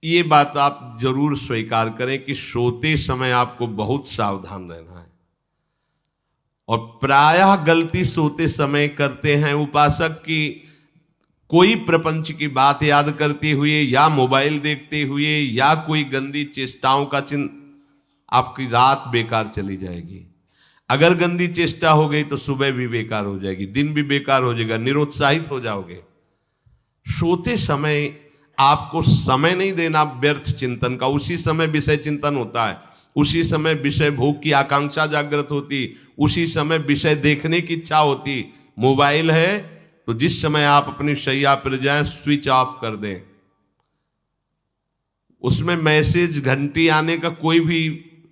ये बात आप जरूर स्वीकार करें कि सोते समय आपको बहुत सावधान रहना है। और प्रायः गलती सोते समय करते हैं उपासक की, कोई प्रपंच की बात याद करते हुए या मोबाइल देखते हुए या कोई गंदी चेष्टाओं का आपकी रात बेकार चली जाएगी। अगर गंदी चेष्टा हो गई तो सुबह भी बेकार हो जाएगी, दिन भी बेकार हो जाएगा, निरुत्साहित हो जाओगे। सोते समय आपको समय नहीं देना व्यर्थ चिंतन का। उसी समय विषय चिंतन होता है, उसी समय विषय भोग की आकांक्षा जागृत होती, उसी समय विषय देखने की इच्छा होती। मोबाइल है तो जिस समय आप अपनी शैया पर जाएं स्विच ऑफ कर दें। उसमें मैसेज घंटी आने का कोई भी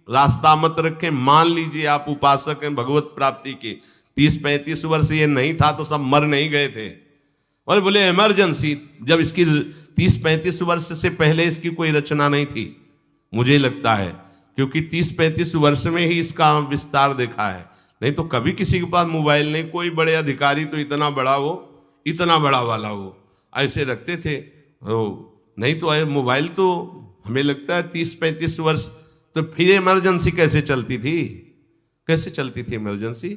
रास्ता मत रखें। मान लीजिए आप उपासक हैं भगवत प्राप्ति के, 30-35 वर्ष ये नहीं था तो सब मर नहीं गए थे। और बोले इमरजेंसी, जब इसकी 30-35 वर्ष से पहले इसकी कोई रचना नहीं थी, मुझे लगता है, क्योंकि 30-35 वर्ष में ही इसका विस्तार देखा है। नहीं तो कभी किसी के पास मोबाइल नहीं। कोई बड़े अधिकारी तो इतना बड़ा वो, इतना बड़ा वाला वो ऐसे रखते थे। नहीं तो मोबाइल तो हमें लगता है 30-35 वर्ष। तो फिर इमरजेंसी कैसे चलती थी? कैसे चलती थी इमरजेंसी?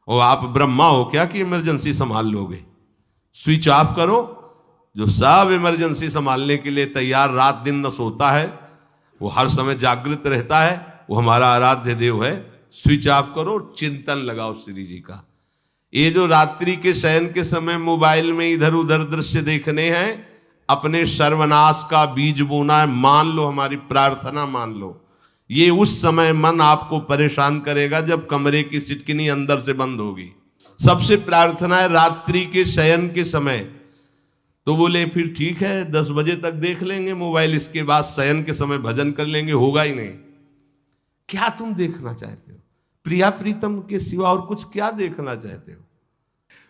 और आप ब्रह्मा हो क्या कि इमरजेंसी संभाल लोगे? स्विच ऑफ करो। जो सब इमरजेंसी संभालने के लिए तैयार, रात दिन न सोता है, वो हर समय जागृत रहता है, वो हमारा आराध्य देव है। स्विच ऑफ करो, चिंतन लगाओ श्री जी का। ये जो रात्रि के शयन के समय मोबाइल में इधर उधर दृश्य देखने हैं, अपने सर्वनाश का बीज बोना है। मान लो, हमारी प्रार्थना मान लो, ये उस समय मन आपको परेशान करेगा जब कमरे की सिटकिनी अंदर से बंद होगी। सबसे प्रार्थना है रात्रि के शयन के समय। तो बोले फिर ठीक है 10 बजे तक देख लेंगे मोबाइल, इसके बाद शयन के समय भजन कर लेंगे। होगा ही नहीं। क्या तुम देखना चाहते हो? प्रिया प्रीतम के सिवा और कुछ क्या देखना चाहते हो?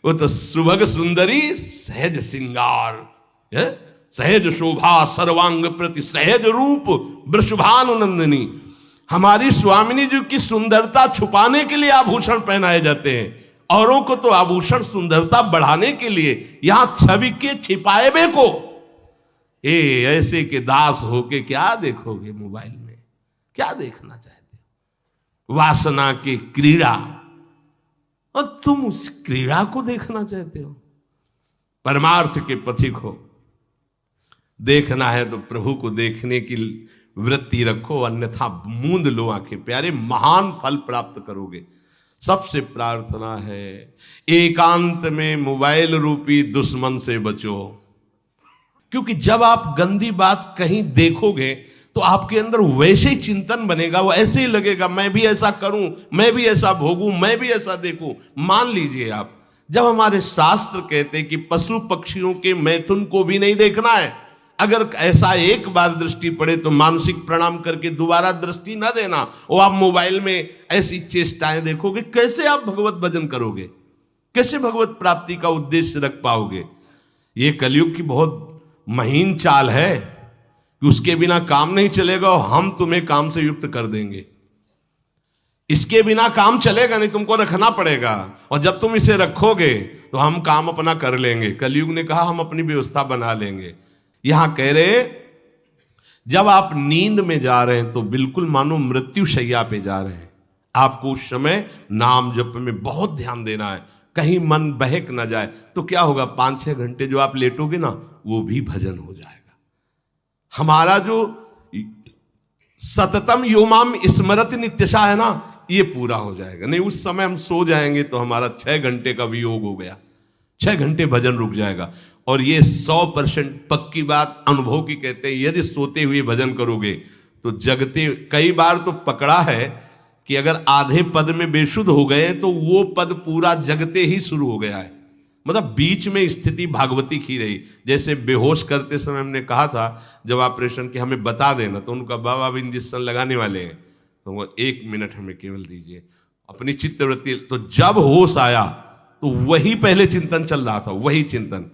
वो तो सुभग सुंदरी सहज सिंगार, सहज शोभा सर्वांग प्रति सहज रूप वृषभानुनंदिनी। हमारी स्वामिनी जी की सुंदरता छुपाने के लिए आभूषण पहनाए जाते हैं, औरों को तो आभूषण सुंदरता बढ़ाने के लिए। यहां छवि के छिपाए बे को ऐसे के दास होके क्या देखोगे मोबाइल में? क्या देखना चाहते हो? वासना की क्रीड़ा, और तुम उस क्रीड़ा को देखना चाहते हो? परमार्थ के पथिक हो। देखना है तो प्रभु को देखने की वृत्ति रखो, अन्यथा मूंद लो आंखें। प्यारे, महान फल प्राप्त करोगे। सबसे प्रार्थना है एकांत में मोबाइल रूपी दुश्मन से बचो। क्योंकि जब आप गंदी बात कहीं देखोगे तो आपके अंदर वैसे ही चिंतन बनेगा, वो ऐसे ही लगेगा मैं भी ऐसा करूं, मैं भी ऐसा भोगूं, मैं भी ऐसा देखूं। मान लीजिए आप, जब हमारे शास्त्र कहते हैं कि पशु पक्षियों के मैथुन को भी नहीं देखना है, अगर ऐसा एक बार दृष्टि पड़े तो मानसिक प्रणाम करके दोबारा दृष्टि न देना। और आप मोबाइल में ऐसी चेष्टाएं देखोगे, कैसे आप भगवत भजन करोगे? कैसे भगवत प्राप्ति का उद्देश्य रख पाओगे? ये कलयुग की बहुत महीन चाल है कि उसके बिना काम नहीं चलेगा और हम तुम्हें काम से युक्त कर देंगे। इसके बिना काम चलेगा नहीं, तुमको रखना पड़ेगा। और जब तुम इसे रखोगे तो हम काम अपना कर लेंगे। कलयुग ने कहा हम अपनी व्यवस्था बना लेंगे। यहां कह रहे जब आप नींद में जा रहे हैं तो बिल्कुल मानो मृत्यु शैया पे जा रहे हैं। आपको उस समय नाम जप में बहुत ध्यान देना है, कहीं मन बहक ना जाए। तो क्या होगा, 5-6 घंटे जो आप लेटोगे ना, वो भी भजन हो जाएगा। हमारा जो सततम योमाम स्मरति नित्यशा है ना, ये पूरा हो जाएगा। नहीं, उस समय हम सो जाएंगे तो हमारा 6 घंटे का वियोग हो गया, 6 घंटे भजन रुक जाएगा। और ये 100% पक्की बात अनुभव की कहते हैं, यदि सोते हुए भजन करोगे तो जगते। कई बार तो पकड़ा है कि अगर आधे पद में बेशुद्ध हो गए तो वो पद पूरा जगते ही शुरू हो गया है। मतलब बीच में स्थिति भागवती की रही। जैसे बेहोश करते समय हमने कहा था जब ऑपरेशन के हमें बता देना, तो उनका बाबा अब इंजेक्शन लगाने वाले हैं तो वो 1 मिनट हमें केवल दीजिए, अपनी चित्तवृत्ति। तो जब होश आया तो वही पहले चिंतन चल रहा था, वही चिंतन।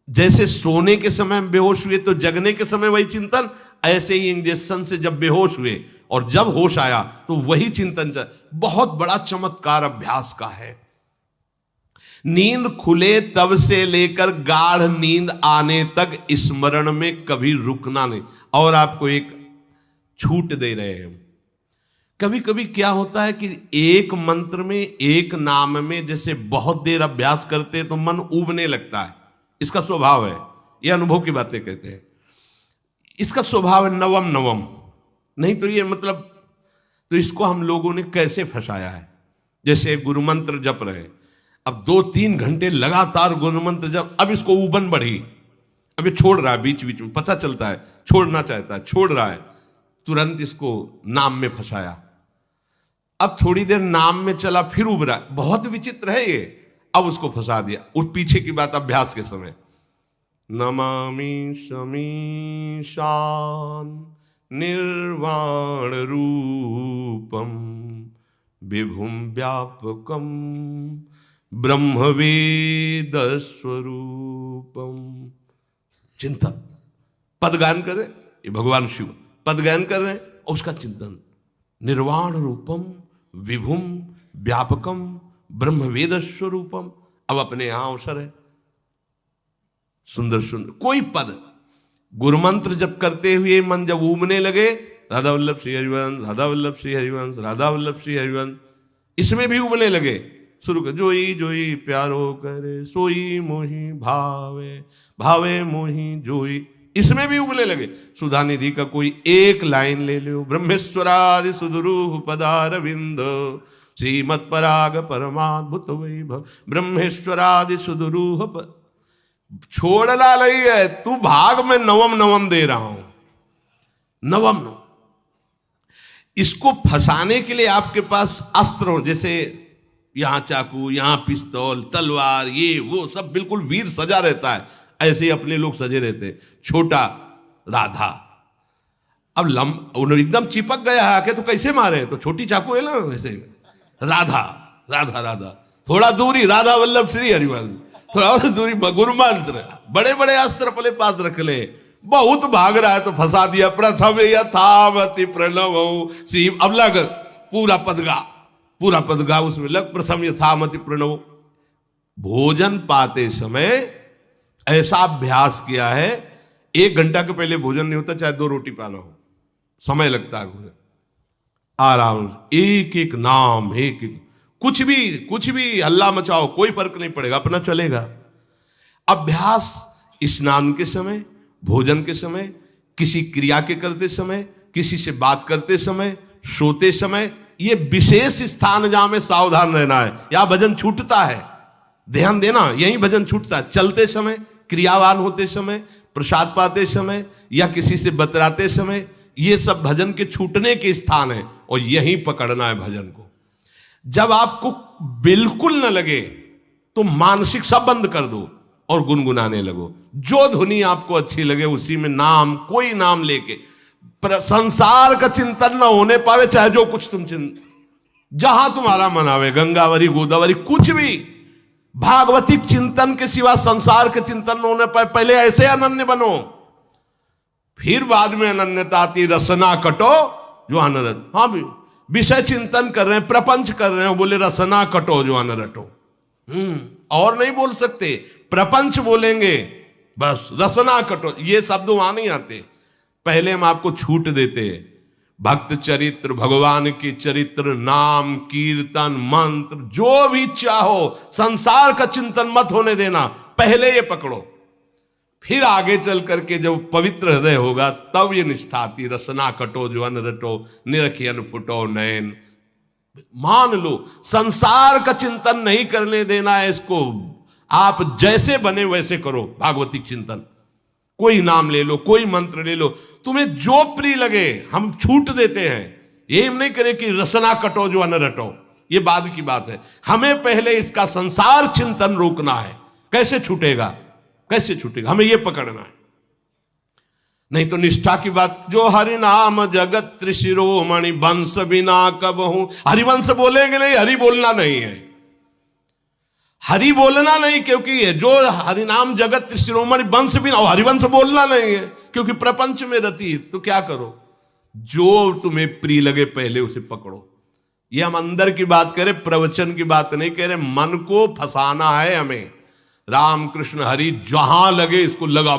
जैसे सोने के समय बेहोश हुए तो जगने के समय वही चिंतन, ऐसे ही इंजेक्शन से जब बेहोश हुए और जब होश आया तो वही चिंतन चल। बहुत बड़ा चमत्कार अभ्यास का है। नींद खुले तब से लेकर गाढ़ नींद आने तक स्मरण में कभी रुकना नहीं। और आपको एक छूट दे रहे हैं। कभी कभी क्या होता है कि एक मंत्र में, एक नाम में जैसे बहुत देर अभ्यास करते हैं तो मन उबने लगता है। इसका स्वभाव है, ये अनुभव की बातें कहते हैं। इसका स्वभाव है नवम नवम, नहीं तो ये मतलब, तो इसको हम लोगों ने कैसे फंसाया है। जैसे गुरु मंत्र जप रहे, अब 2-3 घंटे लगातार गुरु मंत्र जप, अब इसको उबन बढ़ी, अब ये छोड़ रहा है, बीच बीच में पता चलता है छोड़ना चाहता है, छोड़ रहा है, तुरंत इसको नाम में फंसाया। अब थोड़ी देर नाम में चला, फिर उब रहा है, बहुत विचित्र है ये, अब उसको फंसा दिया। और पीछे की बात अभ्यास के समय, नमामि शमीशान निर्वाण रूपम विभुम व्यापकम ब्रह्मवेद स्वरूपम। चिंतन, पद गायन कर रहे, ये भगवान शिव पद गायन कर रहे हैं और उसका चिंतन, निर्वाण रूपम विभुम व्यापकम ब्रह्मवेद स्वरूपम। अब अपने यहां अवसर है, सुंदर सुंदर कोई पद गुरु मंत्र जब करते हुए मन जब उबने लगे, राधा वल्लभ श्री हरिवंश, राधा वल्लभ श्री हरिवंश, राधा वल्लभ श्री हरिवंश, इसमें भी उबने लगे, शुरू कर, जोई जोई प्यारो करे सोई मोही भावे, भावे मोही जोई, इसमें भी उबने लगे। सुधा निधि का कोई एक लाइन ले लो, ब्रह्मेश्वरादि सुदुरूह पदारविंद श्रीमत् पराग परमाद्भुत वैभव, ब्रह्मेश्वरादि सुदुरूह छोड़ना नहीं है, तू भाग में नवम नवम दे रहा हूं, नवम नवम। इसको फंसाने के लिए आपके पास अस्त्र हो, जैसे यहां चाकू, यहां पिस्तौल, तलवार, ये वो सब बिल्कुल वीर सजा रहता है, ऐसे ही अपने लोग सजे रहते। छोटा राधा, अब एकदम चिपक गया है आके, तो कैसे मारे, तो छोटी चाकू है ना वैसे, राधा राधा राधा, थोड़ा दूरी राधा वल्लभ श्री हरिवंश, थोड़ा और दूरी गुरु मंत्र, बड़े बड़े अस्त्र अपने पास रख ले, बहुत भाग रहा है तो फंसा दिया। प्रथम यथावति प्रणव श्री, अब लग पूरा पद गा, पूरा पद गा, उसमें लग प्रथम यथामति प्रणव। भोजन पाते समय ऐसा अभ्यास किया है, 1 घंटा के पहले भोजन नहीं होता, चाहे 2 रोटी पाना हो, समय लगता है भोजन, आराम, एक एक नाम, एक एक, कुछ भी हल्ला मचाओ, कोई फर्क नहीं पड़ेगा, अपना चलेगा। अभ्यास स्नान के समय, भोजन के समय, किसी क्रिया के करते समय, किसी से बात करते समय, सोते समय, ये विशेष स्थान जहां में सावधान रहना है। यहां भजन छूटता है, ध्यान देना, यही भजन छूटता है। चलते समय, क्रियावान होते समय, प्रसाद पाते समय या किसी से बतराते समय, ये सब भजन के छूटने के स्थान है और यही पकड़ना है भजन को। जब आपको बिल्कुल न लगे तो मानसिक सब बंद कर दो और गुनगुनाने लगो, जो धुनी आपको अच्छी लगे उसी में नाम, कोई नाम लेके, संसार का चिंतन न होने पावे, चाहे जो कुछ तुम जहां तुम्हारा मन आवे, गंगावरी गोदावरी, कुछ भी, भागवतिक चिंतन के सिवा संसार के चिंतन न होने पाए। पहले ऐसे अनन्य बनो, फिर बाद में अनन्यता आती, रसना कटो जो अनरट। हाँ भी विषय चिंतन कर रहे हैं, प्रपंच कर रहे हैं, बोले रसना कटो जो अनरटो, और नहीं बोल सकते, प्रपंच बोलेंगे बस, रसना कटो, ये शब्द वहां नहीं आते। पहले हम आपको छूट देते, भक्त चरित्र, भगवान की चरित्र, नाम, कीर्तन, मंत्र, जो भी चाहो, संसार का चिंतन मत होने देना, पहले ये पकड़ो, फिर आगे चल करके जब पवित्र हृदय होगा तब ये निष्ठा आती, रसना कटो जो अन रटो, निरखियन फुटो नयन। मान लो संसार का चिंतन नहीं करने देना है इसको, आप जैसे बने वैसे करो भागवतिक चिंतन, कोई नाम ले लो, कोई मंत्र ले लो, तुम्हें जो प्रिय लगे, हम छूट देते हैं। ये हम नहीं करें कि रसना कटो जो अन रटो, ये बाद की बात है, हमें पहले इसका संसार चिंतन रोकना है। कैसे छूटेगा, कैसे छूटेगा, हमें यह पकड़ना है, नहीं तो निष्ठा की बात। जो हरि नाम जगत त्रिशिरोमणि वंश बिना कब हूं, हरिवंश बोलेंगे नहीं, हरि बोलना नहीं है, हरि बोलना नहीं, क्योंकि जो हरि नाम जगत त्रिशिरोमणि वंश बिना, हरिवंश बोलना नहीं है क्योंकि प्रपंच में रति। तो क्या करो, जो तुम्हें प्रिय लगे पहले उसे पकड़ो। ये हम अंदर की बात कह रहे, प्रवचन की बात नहीं कह रहे। मन को फंसाना है हमें। राम कृष्ण हरि जहां लगे इसको लगा